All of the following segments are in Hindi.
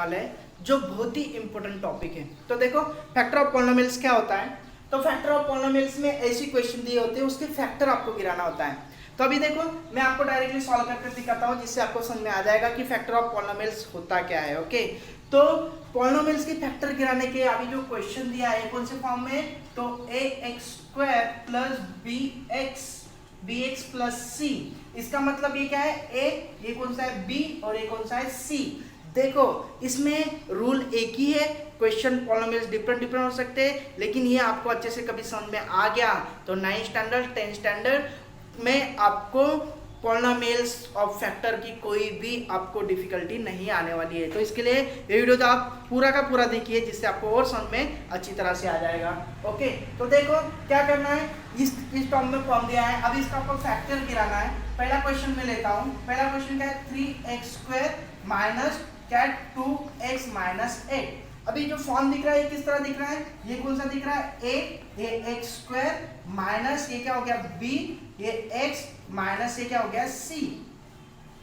वाला है जो बहुत ही इंपॉर्टेंट टॉपिक है। तो देखो फैक्टर ऑफ पॉलिनोमियल्स क्या होता है। तो फैक्टर ऑफ पॉलिनोमियल्स में ऐसी क्वेश्चन दिए होते हैं, उसके फैक्टर आपको गिराना होता है। तो अभी देखो मैं आपको डायरेक्टली सॉल्व करके दिखाता हूँ, जिससे आपको समझ में आ जाएगा कि फैक्टर ऑफ पॉलिनोमियल्स होता क्या है। ओके, तो पॉलिनोमियल्स के फैक्टर गिराने के अभी जो क्वेश्चन दिया है कौन से फॉर्म में, तो ax² plus bx plus c। इसका मतलब ये क्या है, a, ये कौन सा है b और ये कौन सा है c। देखो इसमें रूल एक ही है, क्वेश्चन पॉलिनोमियल्स डिफरेंट हो सकते हैं, लेकिन ये आपको अच्छे से कभी समझ में आ गया तो 9th स्टैंडर्ड 10th स्टैंडर्ड में आपको पॉलिनोमियल्स ऑफ फैक्टर की कोई भी आपको डिफिकल्टी नहीं आने वाली है। तो इसके लिए ये वीडियो तो आप पूरा का पूरा देखिए, जिससे आपको और समझ में अच्छी तरह से आ जाएगा। ओके, तो देखो क्या करना है, इस टर्म में फॉर्म दिया है, अब इसका आपको फैक्टर गिराना है। पहला क्वेश्चन में लेता हूँ, पहला क्वेश्चन क्या है, 3x² माइनस क्या है 2x माइनस 8। अभी जो फॉर्म दिख रहा है ये किस तरह दिख रहा है, ये कौन सा दिख रहा है, ये x² माइनस ये क्या हो गया b, ये x माइनस ये क्या हो गया c।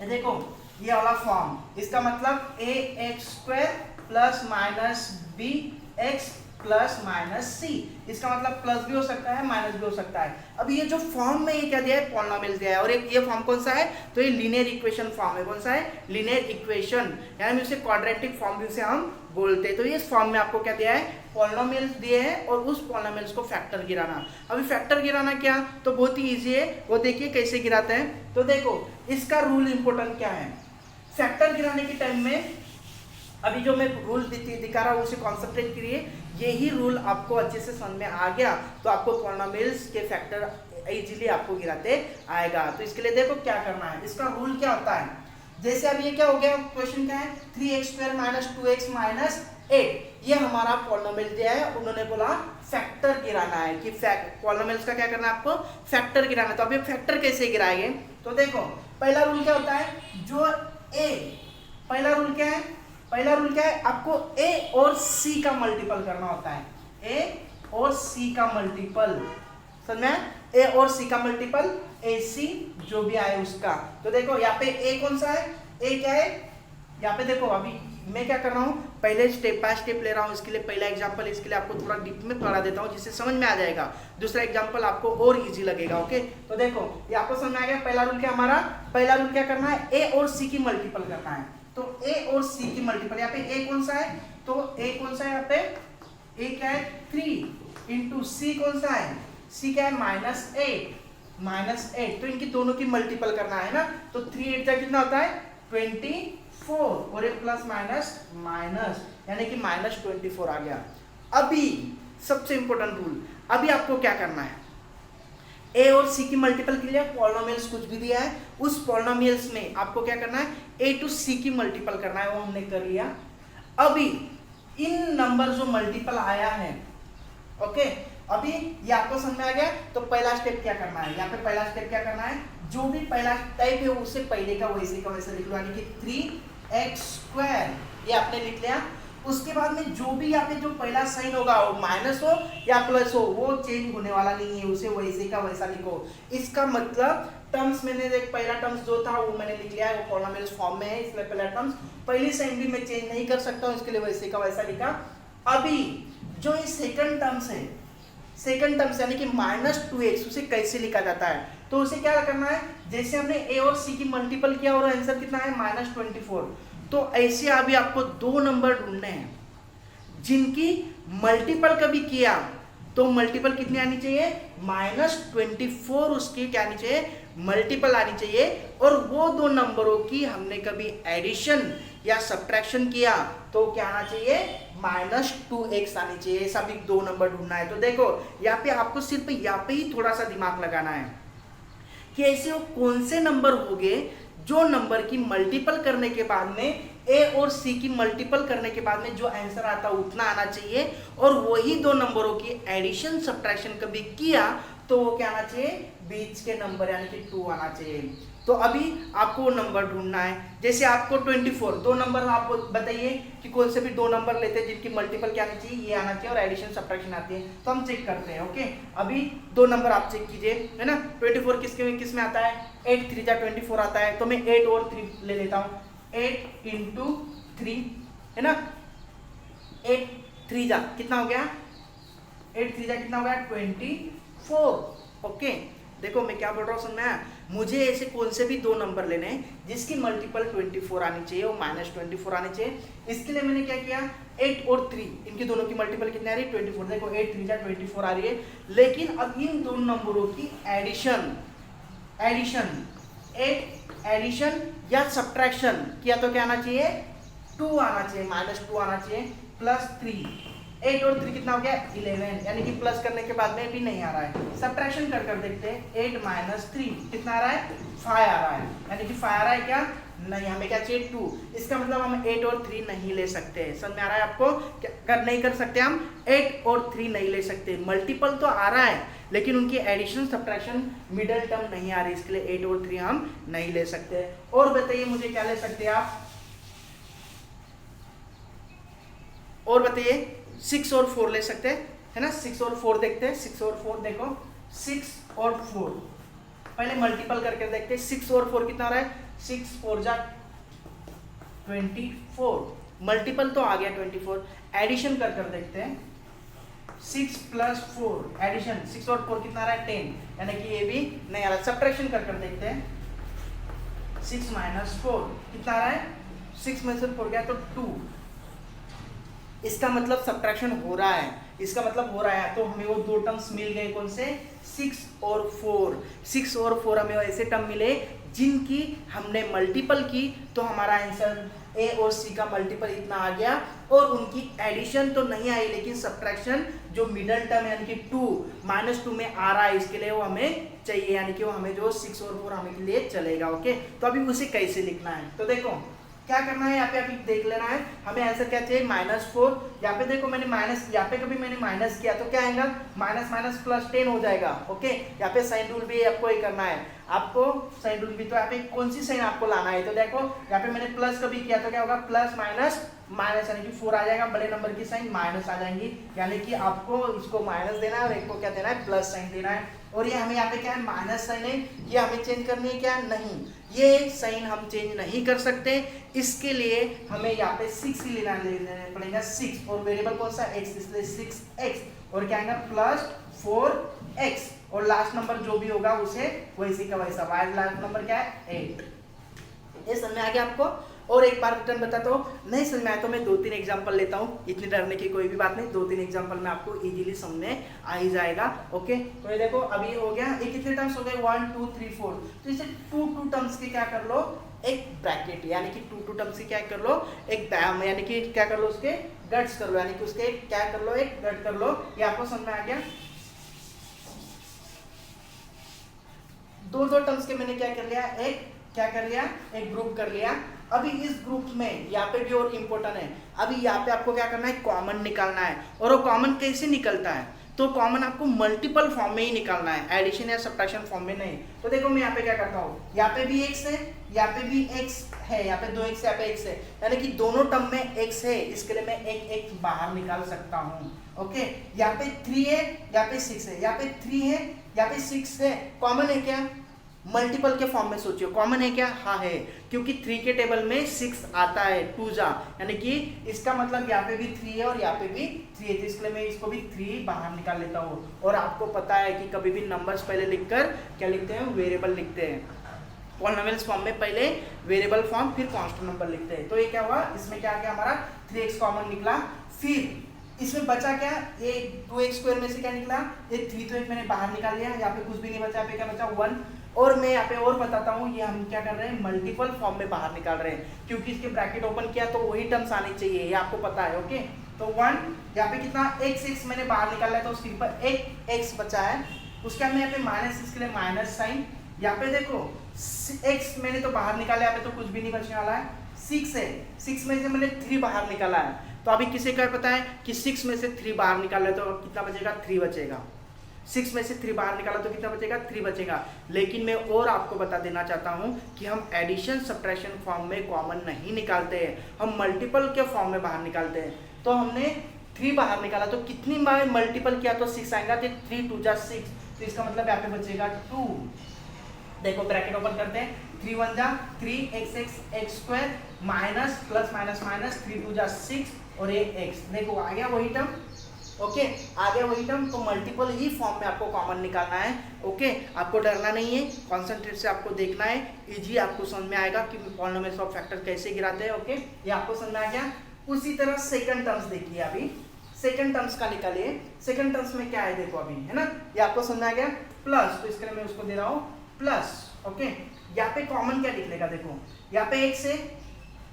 देखो ये वाला फॉर्म, इसका मतलब ax² plus minus bx plus minus c। इसका मतलब प्लस भी हो सकता है माइनस भी हो सकता है। अब ये जो फॉर्म में ये क्या दिया है, पॉलिनोमियल दिया है, और ये फॉर्म कौन सा है, तो ये लीनियर इक्वेशन फॉर्म है। कौन सा है, लीनियर इक्वेशन, यानी उसे क्वाड्रेटिक फॉर्म भी उसे हम बोलते हैं। तो इस फॉर्म में आपको क्या दिया है, पॉलिनोमियल्स दिए हैं और उस पॉलिनोमियल्स को फैक्टर गिराना। अभी फैक्टर गिराना क्या, तो बहुत ही ईजी है, वो देखिए कैसे गिराते हैं। तो देखो इसका रूल इंपॉर्टेंट क्या है, फैक्टर गिराने के टाइम में अभी जो मैं रूल दिखा रहा हूँ उसे कॉन्सेंट्रेट करिए, यही रूल आपको अच्छे से समझ में आ गया तो आपको पॉलिनोमियल्स के फैक्टर इजीली आपको गिराते आएगा। तो इसके लिए देखो क्या करना है, इसका रूल क्या होता है। जैसे अभी ये क्या हो गया, क्वेश्चन क्या है, 3x² माइनस 2x माइनस 8, ये हमारा पॉलिनोमियल दिया है, उन्होंने बोला फैक्टर गिराना है कि पॉलिनोमियल्स का क्या करना है, आपको फैक्टर गिराना है। तो अभी फैक्टर कैसे गिराएंगे, तो देखो पहला रूल क्या होता है, जो पहला रूल क्या है, आपको a और c का मल्टीपल करना होता है, a और c का मल्टीपल, समझ में, a और c का मल्टीपल ac जो भी आए उसका। तो देखो यहाँ पे a कौन सा है, a क्या है, यहाँ पे देखो अभी मैं क्या कर रहा हूँ, पहले स्टेप बाय स्टेप ले रहा हूँ। इसके लिए पहला एग्जांपल, इसके लिए आपको थोड़ा डीप में पढ़ा देता हूँ जिससे समझ में आ जाएगा, दूसरा एग्जांपल आपको और इजी लगेगा। ओके, तो देखो ये आपको समझ में आ गया। पहला रूल क्या हमारा, पहला रूल क्या करना है, a और c की मल्टीपल करना है। तो a और c की मल्टीपल, यहाँ पे a कौन सा है, तो a कौन सा है, यहाँ पे a क्या है 3 इंटू c कौन सा है, c क्या है -8, तो इनकी दोनों की मल्टीपल करना है ना। तो 3 8 कितना होता है 24, और एक प्लस माइनस माइनस, यानी कि -24 आ गया। अभी सबसे इंपॉर्टेंट रूल, अभी आपको क्या करना है, a और c की मल्टीपल के लिए पॉलिनोमियल्स कुछ भी दिया है, उस पॉलिनोमियल्स में आपको क्या करना है, a to c की मल्टीपल करना है, वो हमने कर लिया। अभी इन नंबर जो मल्टीपल आया है, ओके, अभी ये आपको समझ में आ गया। तो पहला स्टेप क्या करना है, यहाँ पे पहला स्टेप क्या करना है, जो भी पहला टाइप है उससे पहले का वैसे का वैसे लिख लो, यानी कि 3x² ये आपने लिख लिया। उसके बाद में जो भी यहाँ पे जो पहला साइन होगा वो माइनस हो या प्लस हो, वो चेंज होने वाला नहीं है, उसे वैसे का वैसा लिखो। इसका मतलब टर्म्स मैंने एक पहला टर्म्स जो था वो मैंने लिख लिया है, वो पॉलिनोमियल्स फॉर्म में है, इसलिए पहला टर्म्स पहली साइन भी मैं चेंज नहीं कर सकता हूँ, इसके लिए वैसे का वैसा लिखा। अभी जो ये सेकंड टर्म्स है, सेकंड टर्म्स यानी कि -2x, उसे कैसे लिखा जाता है, तो उसे क्या करना है, जैसे हमने a और c की मल्टीपल किया और आंसर कितना है -24, तो ऐसे अभी आपको दो नंबर ढूंढने हैं जिनकी मल्टीपल कभी किया तो मल्टीपल कितनी आनी चाहिए, -24, उसकी क्या आनी चाहिए, मल्टीपल आनी चाहिए। और वो दो नंबरों की हमने कभी एडिशन या सब्ट्रैक्शन किया तो क्या आना चाहिए, -2x आनी चाहिए। ऐसा भी दो नंबर ढूंढना है। तो देखो यहाँ पे आपको सिर्फ यहाँ पे ही थोड़ा सा दिमाग लगाना है कि ऐसे वो कौन से नंबर होंगे जो नंबर की मल्टीपल करने के बाद में a और c की मल्टीपल करने के बाद में जो आंसर आता है उतना आना चाहिए, और वही दो नंबरों की एडिशन सब्ट्रैक्शन कभी किया तो वो क्या आना चाहिए, बीच के नंबर यानी कि 2 आना चाहिए। तो अभी आपको वो नंबर ढूंढना है। जैसे आपको 24, दो नंबर आपको बताइए कि कौन से भी दो नंबर लेते हैं जिनकी मल्टीपल क्या आनी चाहिए, ये आना चाहिए और एडिशन सब्ट्रैक्शन आती है, तो हम चेक करते हैं। ओके, अभी दो नंबर आप चेक कीजिए, है ना। 24 किस में आता है, 8 3 जा 24 आता है, तो मैं 8 और 3 ले लेता हूँ, 8 × 3 है ना। 8 3 जा कितना हो गया, 8 3 जा कितना हो गया 24। ओके देखो मैं क्या बोल रहा हूँ समझ में आया। मुझे ऐसे कौन से भी दो नंबर लेने हैं जिसकी मल्टीपल 24 आनी चाहिए और -24 आनी चाहिए। इसके लिए मैंने क्या किया, 8 और 3 इनकी दोनों की मल्टीपल कितनी आ रही है 24। देखो 8 3 जा 24 आ रही है। लेकिन अब इन दोनों नंबरों की एडिशन एडिशन या सब्ट्रैक्शन किया तो क्या आना चाहिए 2 आना चाहिए, -2 आना चाहिए +3। 8 और 3 कितना हो गया 11, यानी कि प्लस करने के बाद में भी नहीं आ रहा है। सब्ट्रैक्शन कर कर देखते हैं, 8 - 3 कितना आ रहा है 5 आ रहा है, यानी कि 5 आ रहा है क्या नहीं, हमें क्या चाहिए 2। इसका मतलब हम 8 और 3 नहीं ले सकते। समझ में आ रहा है आपको, क्या नहीं कर सकते हम 8 और 3 नहीं ले सकते। मल्टीपल तो आ रहा है लेकिन उनकी एडिशन सब्ट्रैक्शन मिडल टर्म नहीं आ रही, इसके लिए 8 और 3 हम नहीं ले सकते। और बताइए मुझे क्या ले सकते हैं आप, और बताइए 6 और 4 ले सकते हैं, है ना। 6 और 4 देखते हैं, 6 और 4 देखो 6 और 4 पहले मल्टीपल करके देखते हैं। 6 और 4 कितना आ रहा है 6 4 जा 24, मल्टीपल तो आ गया 24। एडिशन कर कर देखते हैं, 6 + 4 एडिशन 6 और 4 कितना आ रहा है 10, यानी कि ये भी नहीं आ रहा। सब्ट्रैक्शन कर कर देखते हैं, 6 - 4 कितना आ रहा है 6 में से 4 गया तो 2। इसका मतलब सब्ट्रैक्शन हो रहा है, इसका मतलब हो रहा है। तो हमें वो दो टर्म्स मिल गए, कौन से 6 और 4। 6 और 4 हमें ऐसे टर्म मिले जिनकी हमने मल्टीपल की तो हमारा आंसर ए और सी का मल्टीपल इतना आ गया। और उनकी एडिशन तो नहीं आई लेकिन सब्ट्रैक्शन जो मिडल टर्म यानी कि 2 -2 में आ रहा है, इसके लिए वो हमें चाहिए, यानी कि वो हमें जो 6 और 4 हमें के लिए चलेगा। ओके तो अभी उसे कैसे लिखना है, तो देखो क्या करना है, यहाँ पे अभी देख लेना है हमें आंसर क्या चाहिए -4। यहाँ पे देखो मैंने माइनस, यहाँ पे कभी मैंने माइनस किया तो क्या आएगा -+10 हो जाएगा। ओके यहाँ पे साइन रूल भी आपको ही करना है, आपको साइन रूल भी। तो यहाँ पे कौन सी साइन आपको लाना है, तो देखो यहाँ पे मैंने प्लस कभी किया तो क्या होगा प्लस माइनस यानी कि 4 आ जाएगा, बड़े नंबर की साइन माइनस आ जाएंगी, यानी कि आपको इसको माइनस देना है और एक को क्या देना है प्लस साइन देना है। और ये हमें यहाँ पे क्या है माइनस साइन है, ये हमें चेंज करनी है क्या नहीं, ये साइन हम चेंज नहीं कर सकते। इसके लिए हमें यहाँ पे 6 ही लेना पड़ेगा 6, और वेरिएबल कौन सा x, इसलिए 6x और क्या आएगा +4x, और लास्ट नंबर जो भी होगा उसे वैसे का वैसा, वाई लास्ट नंबर क्या है 8। ये समझ में आ गया आपको। और एक बार रिटर्न बताता हूँ, नहीं समझ में आया तो मैं 2-3 एग्जांपल लेता हूँ, इतनी डरने की कोई भी बात नहीं। 2-3 एग्जांपल में आपको इजीली समझ में आ ही जाएगा। ओके तो ये देखो अभी हो गया, ये कितने टर्म्स हो गए 1 2 3 4। तो इसे 2 टर्म्स के क्या कर लो एक ब्रैकेट, यानी कि 2 टर्म्स की क्या कर लो एक बैम, यानी कि क्या कर लो उसके गट्स कर लो, यानी कि उसके क्या कर लो एक गट कर लो। ये आपको समझ में आ गया। 2 टर्म्स के मैंने क्या कर लिया, एक क्या कर लिया एक ग्रुप कर लिया। अभी इस ग्रुप में यहाँ पे भी और इम्पोर्टेंट है, अभी यहाँ पे आपको क्या करना है कॉमन निकालना है। और वो कॉमन कैसे निकलता है, तो कॉमन आपको मल्टीपल फॉर्म में ही निकालना है, एडिशन या सब्ट्रैक्शन फॉर्म में नहीं। तो देखो मैं यहाँ पे क्या करता हूँ, यहाँ पे भी x है, यहाँ पे भी x है, यहाँ पे 2x यहाँ पे x है, यानी कि दोनों टर्म में x है, इसके लिए मैं एक x बाहर निकाल सकता हूँ। ओके यहाँ पे 3 है, यहाँ पे 6 है, यहाँ पे 3 है, यहाँ पे 6 है, कॉमन है क्या मल्टीपल के फॉर्म में सोचियो, कॉमन है क्या हाँ है, क्योंकि 3 के टेबल में 6 आता है 2 जा, यानी कि इसका मतलब यहाँ पे भी 3 है और यहाँ पे भी 3 है, तो इसलिए मैं इसको भी 3 बाहर निकाल लेता हूँ। और आपको पता है कि कभी भी नंबर्स पहले लिखकर क्या लिखते हैं वेरिएबल लिखते हैं, पॉलिनोमियल्स फॉर्म में पहले वेरिएबल फॉर्म फिर कांस्टेंट नंबर लिखते हैं। तो ये क्या हुआ, इसमें क्या आ गया हमारा 3x कॉमन निकला। फिर इसमें बचा क्या, ये 2x² में से क्या निकला, ये 3 तो एक मैंने बाहर निकाल लिया, यहाँ पे कुछ भी नहीं बचा, यहाँ पे क्या बचा 1। और मैं यहाँ पे और बताता हूँ, ये हम क्या कर रहे हैं मल्टीपल फॉर्म में बाहर निकाल रहे हैं, क्योंकि इसके ब्रैकेट ओपन किया तो वही टर्म्स आनी चाहिए, ये आपको पता है। ओके तो 1 यहाँ पे कितना x मैंने बाहर निकाला है, तो उसके ऊपर एक x बचा है, उसके बाद में यहाँ पे माइनस, इसके लिए माइनस साइन। यहाँ पे देखो x मैंने तो बाहर निकाला, यहाँ पे तो कुछ भी नहीं बचने वाला है, 6 है, 6 में से मैंने 3 बाहर निकाला है। तो अभी किसे क्या पता है कि 6 में से 3 बाहर निकाला है तो कितना बचेगा 3 बचेगा, 6 में से 3 बाहर निकाला तो कितना बचेगा 3 बचेगा। लेकिन मैं और आपको बता देना चाहता हूं कि हम एडिशन सब्ट्रैक्शन फॉर्म में कॉमन नहीं निकालते हैं, हम मल्टीपल के फॉर्म में बाहर निकालते हैं। तो हमने 3 बाहर निकाला तो कितनी बार मल्टीपल किया तो 6 आएगा, तो 3 2 जा 6, तो इसका मतलब यहाँ पे बचेगा 2। देखो ब्रैकेट ओपन करते हैं, 3 1 जा 3 x square minus plus minus minus 3 2 जा 6 और ये x। देखो आ गया वही टर्म, ओके आ गया वही टर्म। तो मल्टीपल ही फॉर्म में आपको कॉमन निकालना है, ओके आपको डरना नहीं है, कॉन्सेंट्रेट से आपको देखना है, इजी आपको समझ में आएगा कि पॉलिनोमियल्स ऑफ फैक्टर कैसे गिराते हैं, ओके ये आपको समझ में आ गया। उसी तरह सेकंड टर्म्स देखिए, अभी सेकंड टर्म्स का निकालिए। सेकंड टर्म्स में क्या है देखो अभी, है ना, ये आपको समझ में आ गया। प्लस, तो इसके लिए मैं उसको दे रहा हूँ प्लस, ओके यहाँ पे कॉमन क्या निकलेगा, देखो यहाँ पे x है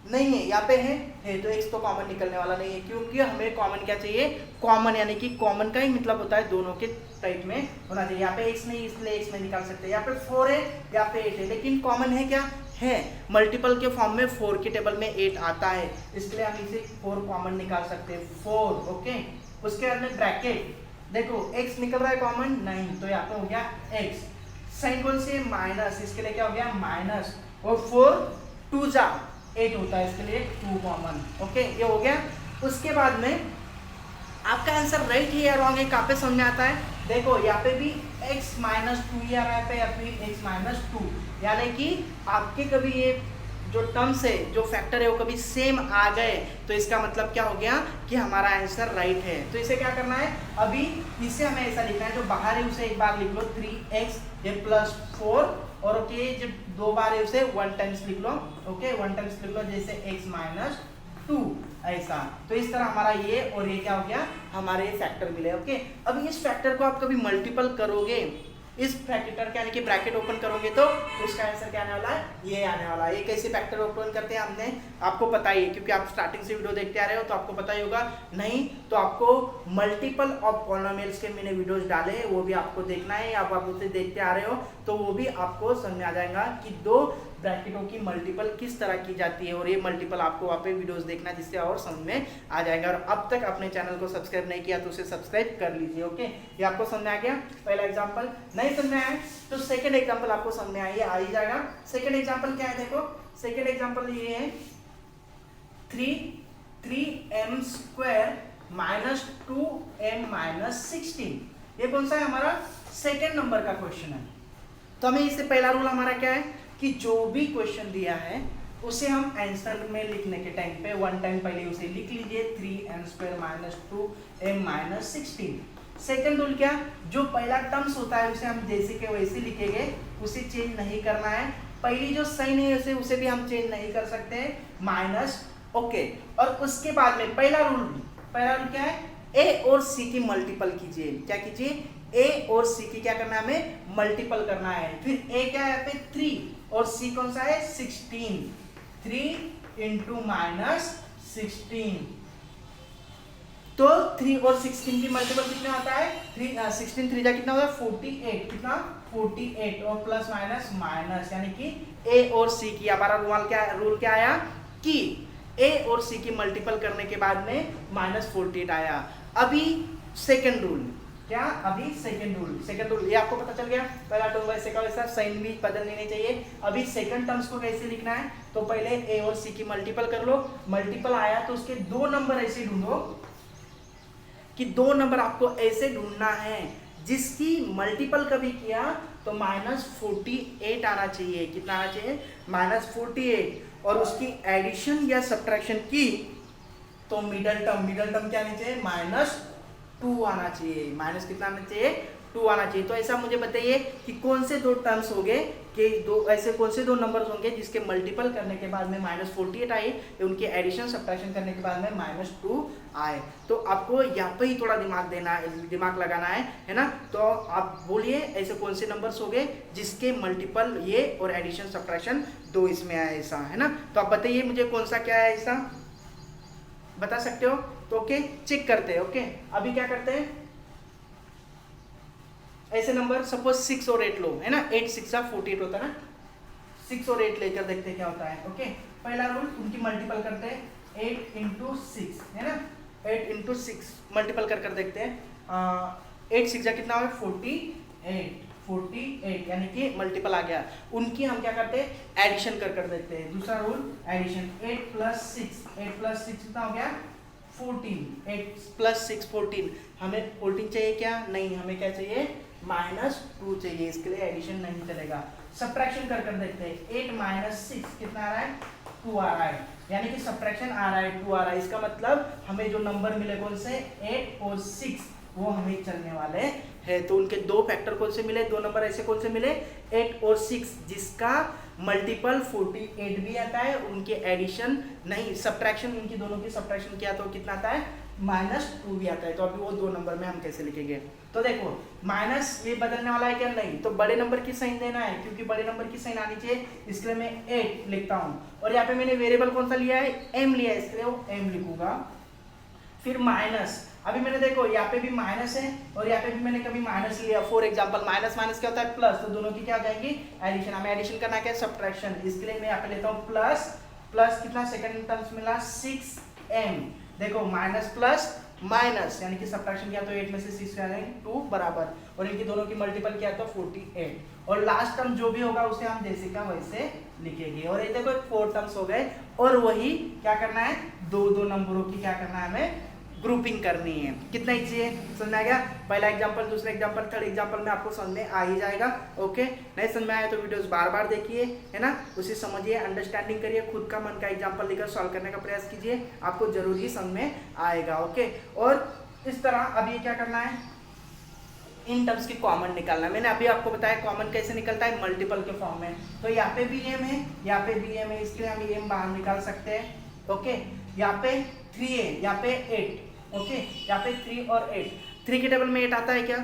नहीं है, यहाँ पे है तो x तो कॉमन निकलने वाला नहीं है, क्योंकि हमें कॉमन क्या चाहिए, कॉमन यानी कि कॉमन का ही मतलब होता है दोनों के टाइप में होना चाहिए। यहाँ पे x नहीं, इसलिए x में निकाल सकते हैं। यहाँ पे 4 है, यहाँ पे 8 है, लेकिन कॉमन है क्या है, मल्टीपल के फॉर्म में 4 के टेबल में 8 आता है, इसलिए हम इसे 4 कॉमन निकाल सकते हैं 4, ओके। उसके बाद में ब्रैकेट, देखो x निकल रहा है कॉमन नहीं, तो यहाँ पे हो गया x, साइन कौन से माइनस, इसके लिए क्या हो गया माइनस, और 4 2 जा 8 होता है, इसके लिए 2 कॉमन, ओके ये हो गया। उसके बाद में आपका आंसर राइट है या रॉन्ग है कहाँ पे समझ में आता है, देखो यहाँ पे भी x माइनस 2 ही आ रहा है, या फिर x माइनस 2, यानी कि आपके कभी ये जो टर्म्स है जो फैक्टर है वो कभी सेम आ गए, तो इसका मतलब क्या हो गया कि हमारा आंसर राइट है। तो इसे क्या करना है, अभी इसे हमें ऐसा लिखना है, जो बाहर है उसे एक बार लिख लो 3x ये प्लस 4, और ओके जब 2 बार है उसे 1 टाइम्स लिख लो, ओके 1 टाइम्स लिख लो, जैसे x माइनस 2 ऐसा। तो इस तरह हमारा ये और ये क्या हो गया, हमारे फैक्टर मिले, ओके। अब इस फैक्टर को आप कभी मल्टीपल करोगे, इस फैक्टर के यानी कि ब्रैकेट ओपन करोगे तो उसका आंसर क्या आने वाला है, ये आने वाला है। ये कैसे फैक्टर ओपन करते हैं हमने आपको पता ही है, क्योंकि आप स्टार्टिंग से वीडियो देखते आ रहे हो तो आपको पता ही होगा। नहीं तो आपको मल्टीपल ऑफ पॉलिनोमियल्स के मैंने वीडियोस डाले हैं, वो भी आपको देखना है, आप उसे देखते आ रहे हो तो वो भी आपको समझ में आ जाएगा कि 2 ब्रैकेटों की मल्टीपल किस तरह की जाती है, और ये मल्टीपल आपको वहाँ पे वीडियोस देखना जिससे और समझ में आ जाएगा। और अब तक अपने चैनल को सब्सक्राइब नहीं किया तो उसे सब्सक्राइब कर लीजिए, ओके। ये आपको समझ में आ गया पहला एग्जांपल। नहीं समझ में आया तो सेकंड एग्जांपल आपको समझ में आ ही जाएगा। सेकंड एग्जांपल क्या है, देखो सेकंड एग्जांपल ये है 3m square minus 2m minus 16। ये कौन सा है, हमारा सेकंड नंबर का क्वेश्चन है। तो हमें इससे पहला रूल हमारा क्या है कि जो भी क्वेश्चन दिया है उसे हम आंसर में लिखने के टाइम पे 1 टाइम पहले उसे लिख लीजिए 3m square minus 2m minus 16। Second rule क्या, जो पहला टर्म्स होता है उसे हम जैसे के वैसे लिखेंगे, उसे चेंज नहीं करना है। पहली जो साइन है उसे भी हम चेंज नहीं कर सकते, माइनस, ओके। और उसके बाद में पहला रूल क्या है, a और c की मल्टीपल कीजिए। क्या कीजिए, a और c की क्या करना है, हमें मल्टीपल करना है। फिर a क्या है यहाँ पे 3 और c कौन सा है 16, 3 इंटू माइनस 16। तो 3 और 16 की मल्टीपल कितना आता है, 16 3 जा कितना होता है 48, कितना 48, और प्लस माइनस माइनस, यानी कि a और c की हमारा रूल क्या आया कि a और c की मल्टीपल करने के बाद में माइनस 48 आया। अभी सेकंड रूल क्या, अभी सेकंड रूल ये आपको पता चल गया, पहला टर्म वैसे का वैसा, साइन भी बदलनी नहीं चाहिए। अभी सेकंड टर्म्स को कैसे लिखना है, तो पहले a और c की मल्टीपल कर लो, मल्टीपल आया तो उसके 2 नंबर ऐसे ढूंढो कि 2 नंबर आपको ऐसे ढूंढना है जिसकी मल्टीपल कभी किया तो माइनस 48 आना चाहिए। कितना आना चाहिए, माइनस 48, और उसकी एडिशन या सब्ट्रैक्शन की तो मिडल टर्म क्या आना चाहिए, माइनस 2 आना चाहिए। माइनस कितना आना चाहिए, 2 आना चाहिए। तो ऐसा मुझे बताइए कि कौन से 2 टर्म्स होंगे, कि ऐसे कौन से 2 नंबर्स होंगे जिसके मल्टीपल करने के बाद में माइनस 48 आए, उनके एडिशन सब्ट्रैक्शन करने के बाद में माइनस 2 आए। तो आपको यहाँ पे ही थोड़ा दिमाग लगाना है ना। तो आप बोलिए ऐसे कौन से नंबर्स होंगे जिसके मल्टीपल ये और एडिशन सब्ट्रैक्शन 2 इसमें आए, ऐसा है ना। तो आप बताइए मुझे कौन सा क्या है, ऐसा बता सकते हो तो ओके, चेक करते हैं। ओके अभी क्या करते हैं, ऐसे नंबर सपोज 6 और 8 लो, है ना, 8 6 48 होता है ना, 6 और 8 लेकर देखते हैं क्या होता है। ओके पहला रूल उनकी मल्टीपल करते हैं, 8 इंटू 6 है ना, 8 इंटू 6 मल्टीपल कर देखते हैं। 8 6 कितना हुआ 48 यानी कि मल्टीपल आ गया। उनकी हम क्या करते हैं, एडिशन कर देखते हैं। दूसरा रूल एडिशन, 8 प्लस 6 कितना हो गया 14, 8 प्लस 6 14। हमें 14 चाहिए क्या, नहीं हमें क्या चाहिए -2 चाहिए, इसके लिए एडिशन नहीं चलेगा। सब्ट्रैक्शन कर देखते हैं, 8 - 6 कितना आ रहा है, 2 आ रहा है, यानी कि सब्ट्रैक्शन आ रहा है 2 आ रहा है। इसका मतलब हमें जो नंबर मिले कौन से, 8 और 6, वो हमें चलने वाले हैं। तो उनके दो फैक्टर कौन से मिले, दो नंबर ऐसे कौन से मिले, 8 और 6, जिसका मल्टीपल 48 भी आता है, उनके एडिशन नहीं, सब्ट्रैक्शन, उनकी दोनों की सब्ट्रैक्शन किया तो कितना आता है, -2 भी आता है। तो अभी वो दो नंबर में हम कैसे लिखेंगे, तो देखो माइनस ये बदलने वाला है क्या, नहीं, तो बड़े नंबर की साइन देना है, क्योंकि बड़े नंबर की साइन आनी चाहिए, इसके लिए मैं 8 लिखता हूँ। और यहाँ पे मैंने वेरिएबल कौन सा लिया है, m लिया है, इसके लिए वो m लिखूंगा। फिर माइनस, अभी मैंने देखो यहाँ पे भी माइनस है और यहाँ पे भी मैंने कभी माइनस लिया, फॉर एग्जांपल माइनस माइनस क्या होता है, प्लस, तो दोनों की क्या हो जाएगी, एडिशन। हमें एडिशन करना क्या है, सब्ट्रैक्शन, इसके लिए मैं यहाँ पे लेता हूँ प्लस, प्लस कितना सेकंड टर्म्स मिला 6m, देखो माइनस प्लस माइनस, यानी कि सब्ट्रैक्शन किया तो 8 में से 6 क्या है 2 बराबर, और इनकी दोनों की मल्टीपल किया तो 48, और लास्ट टर्म जो भी होगा उसे हम जैसे का वैसे लिखेंगे। और ये देखो 4 टर्म्स हो गए, और वही क्या करना है, दो दो नंबरों की क्या करना है, हमें ग्रुपिंग करनी है। कितना इजी है, समझ में आ गया, पहला एग्जांपल, दूसरा एग्जांपल, थर्ड एग्जांपल में आपको समझ में आ ही जाएगा। ओके, नहीं समझ में आया तो वीडियोस बार बार देखिए, है ना, उसे समझिए, अंडरस्टैंडिंग करिए, खुद का मन का एग्जांपल लेकर सॉल्व करने का प्रयास कीजिए, आपको जरूर ही समझ में आएगा। ओके, और इस तरह अब ये क्या करना है, इन टर्म्स की कॉमन निकालना है। मैंने अभी आपको बताया कॉमन कैसे निकलता है, मल्टीपल के फॉर्म में। तो यहाँ पे भी m है, यहाँ पे भी m है, इसके लिए हम m बाहर निकाल सकते हैं। ओके, यहाँ पे 3 है, यहाँ पे 8, ओके, यहाँ पे 3 और 8, 3 के टेबल में 8 आता है क्या,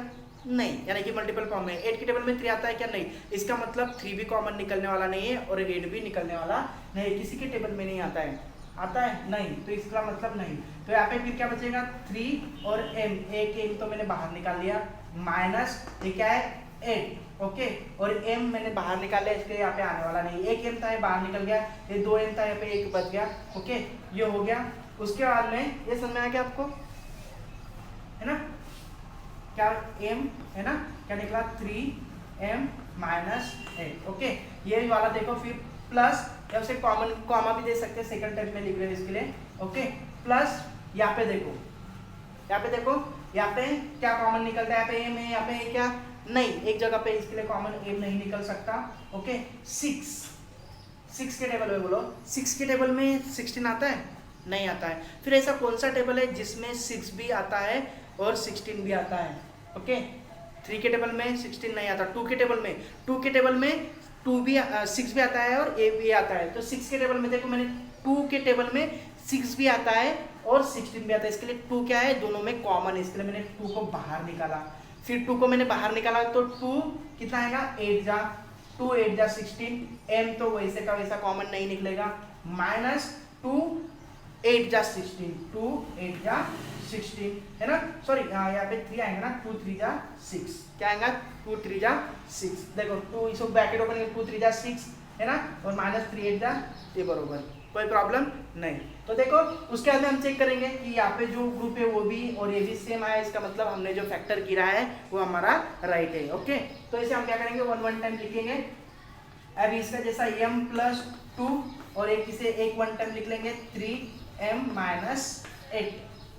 नहीं, यानी कि मल्टीपल फॉर्म में 8 के टेबल में 3 आता है क्या, नहीं, इसका मतलब 3 भी कॉमन निकलने वाला नहीं है और 8 भी निकलने वाला नहीं, किसी के टेबल में नहीं आता है, आता है नहीं, तो इसका मतलब नहीं। तो यहाँ पे फिर क्या बचेगा, 3 और m, एक m तो मैंने बाहर निकाल लिया, माइनस ये क्या है 8, ओके, और m मैंने बाहर निकाल लिया, इसके यहाँ पे आने वाला नहीं, एक m था ये बाहर निकल गया, ये 2m था यहाँ पे एक बच गया। ओके, ये हो गया। उसके बाद में ये समझ में आ गया आपको, है ना, क्या m है ना, क्या निकला 3m - 8। ओके, ये वाला देखो, फिर प्लस, या उसे कॉमन कॉमा भी दे सकते हैं, सेकंड टाइप में लिख रहे हैं इसके लिए। ओके, प्लस यहाँ पे देखो, यहाँ पे देखो, यहाँ पे क्या कॉमन निकलता है, यहाँ पे m है, यहाँ पे क्या नहीं, एक जगह पे इसके लिए कॉमन m नहीं निकल सकता। ओके, 6 के टेबल में बोलो, 6 के टेबल में 16 आता है, नहीं आता है। फिर ऐसा कौन सा टेबल है जिसमें 6 भी आता है और 16 भी आता है, ओके, 3 के टेबल में 16 नहीं आता, 2 के टेबल में 2 भी 6 भी आता है और a भी आता है। तो 6 के टेबल में देखो, मैंने 2 के टेबल में 6 भी आता है और 16 भी आता है, इसके लिए 2 क्या है, दोनों में कॉमन है, इसके लिए मैंने 2 को बाहर निकाला। फिर 2 को मैंने बाहर निकाला तो 2 कितना आएगा, 8 जा 2 8 जा 16, m तो वैसे का वैसा कॉमन नहीं निकलेगा, -2 8 जा 16, 2 8 जा 16, है ना, सॉरी यहाँ पे 3 आएंगे ना, 2 3 जा 6, क्या आएगा 2 3 जा 6, देखो 2 इसको ब्रैकेट ओपन करके 2 3 जा 6, है ना, और -3 8 जा, ये बरोबर, कोई प्रॉब्लम नहीं। तो देखो उसके बाद में हम चेक करेंगे कि यहाँ पे जो ग्रुप है वो भी और ये भी सेम आया, इसका मतलब हमने जो फैक्टर गिरा है वो हमारा राइट है। ओके, तो इसे हम क्या करेंगे, 1 टाइम लिखेंगे। अब इसका जैसा m + 2 और एक इसे एक 1 टाइम लिख लेंगे, 3m - 8।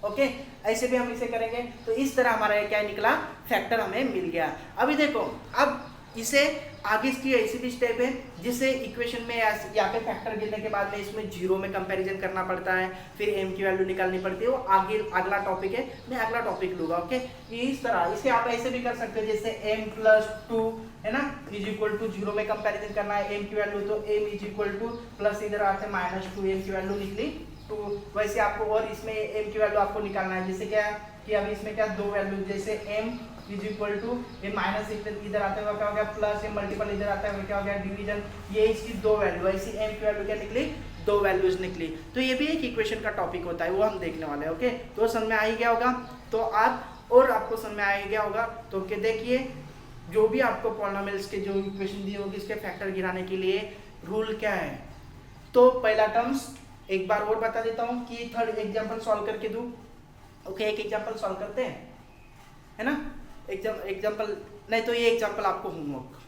ओके, ऐसे भी हम इसे करेंगे। तो इस तरह हमारा क्या निकला, फैक्टर हमें मिल गया। अभी देखो, अब इसे आगे इसकी ऐसी भी स्टेप है जिसे इक्वेशन में यहाँ पे फैक्टर गिरने के बाद में इसमें जीरो में कंपैरिजन करना पड़ता है, फिर m की वैल्यू निकालनी पड़ती है, वो आगे अगला टॉपिक है, मैं अगला टॉपिक लूंगा। ओके, इस तरह इसे आप ऐसे भी कर सकते हो, जैसे m + 2 है ना, = 0 में कंपैरिजन करना है m की वैल्यू, तो m = प्लस इधर आते -2m की वैल्यू निकली 2, वैसे आपको और इसमें m की वैल्यू आपको निकालना है, जैसे क्या कि अब इसमें क्या दो वैल्यू, जैसे m = ये माइनस इधर आते हुए क्या हो गया प्लस, ये मल्टीपल इधर आता है क्या हो गया डिवीजन, ये इसकी दो वैल्यू, ऐसी m की वैल्यू क्या निकली, दो वैल्यूज निकली। तो ये भी एक इक्वेशन का टॉपिक होता है, वो हम देखने वाले हैं। ओके, तो समझ में आ ही गया होगा, तो आप और आपको समझ में आ ही गया होगा। तो देखिए, जो भी आपको पॉलिनोमियल्स के जो इक्वेशन दी होगी इसके फैक्टर गिराने के लिए रूल क्या है, तो पहला टर्म्स एक बार और बता देता हूँ कि थर्ड एग्जाम्पल सॉल्व करके दूँ। ओके, एक एग्जाम्पल सॉल्व करते हैं, है ना, एग्जाम्पल नहीं तो ये एग्जाम्पल आपको होमवर्क,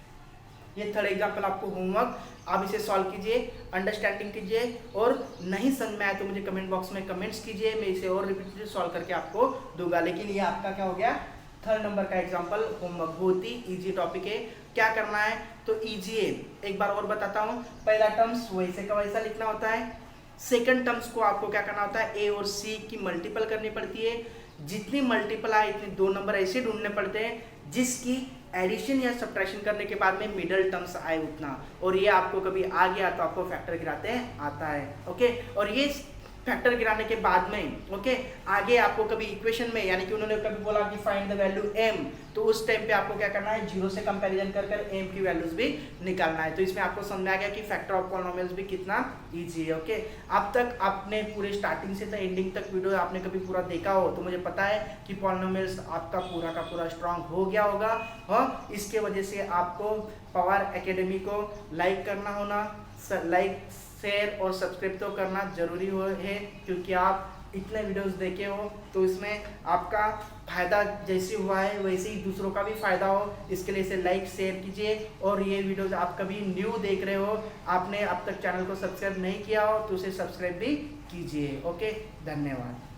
ये थर्ड एग्जाम्पल आपको होमवर्क, आप इसे सॉल्व कीजिए, अंडरस्टैंडिंग कीजिए, और नहीं समझ में आए तो मुझे कमेंट बॉक्स में कमेंट्स कीजिए, मैं इसे और रिपीटेड सॉल्व करके आपको दूंगा। लेकिन ये आपका क्या हो गया, थर्ड नंबर का एग्जांपल होमवर्क, बहुत ही इजी टॉपिक है। क्या करना है तो इजी है, एक बार और बताता हूँ। पहला टर्म्स वैसे का वैसा लिखना होता है, सेकंड टर्म्स को आपको क्या करना होता है, ए और सी की मल्टीपल करनी पड़ती है, जितनी मल्टीपल आए इतने दो नंबर ऐसे ढूंढने पड़ते हैं जिसकी एडिशन या सब्ट्रैक्शन करने के बाद में मिडल टर्म्स आए उतना, और ये आपको कभी आ गया तो आपको फैक्टर गिराते आता है। ओके, और ये फैक्टर गिराने के बाद में ओके आगे आपको कभी इक्वेशन में, यानी कि उन्होंने कभी बोला कि फाइंड द वैल्यू m, तो उस टाइम पे आपको क्या करना है, जीरो से कंपैरिजन कर कर m की वैल्यूज भी निकालना है। तो इसमें आपको समझ आ गया कि फैक्टर ऑफ पॉलिनोमियल्स भी कितना इजी है। ओके, अब तक आपने पूरे स्टार्टिंग से तो एंडिंग तक वीडियो आपने कभी पूरा देखा हो तो मुझे पता है कि पॉलिनोमियल्स आपका पूरा का पूरा स्ट्रांग हो गया होगा। हाँ, इसके वजह से आपको पवार एकेडमी को लाइक करना होना, लाइक शेयर और सब्सक्राइब तो करना जरूरी है, क्योंकि आप इतने वीडियोस देखे हो तो इसमें आपका फायदा जैसे हुआ है वैसे ही दूसरों का भी फायदा हो, इसके लिए इसे लाइक शेयर कीजिए। और ये वीडियोस आप कभी न्यू देख रहे हो, आपने अब तक चैनल को सब्सक्राइब नहीं किया हो तो उसे सब्सक्राइब भी कीजिए। ओके, धन्यवाद।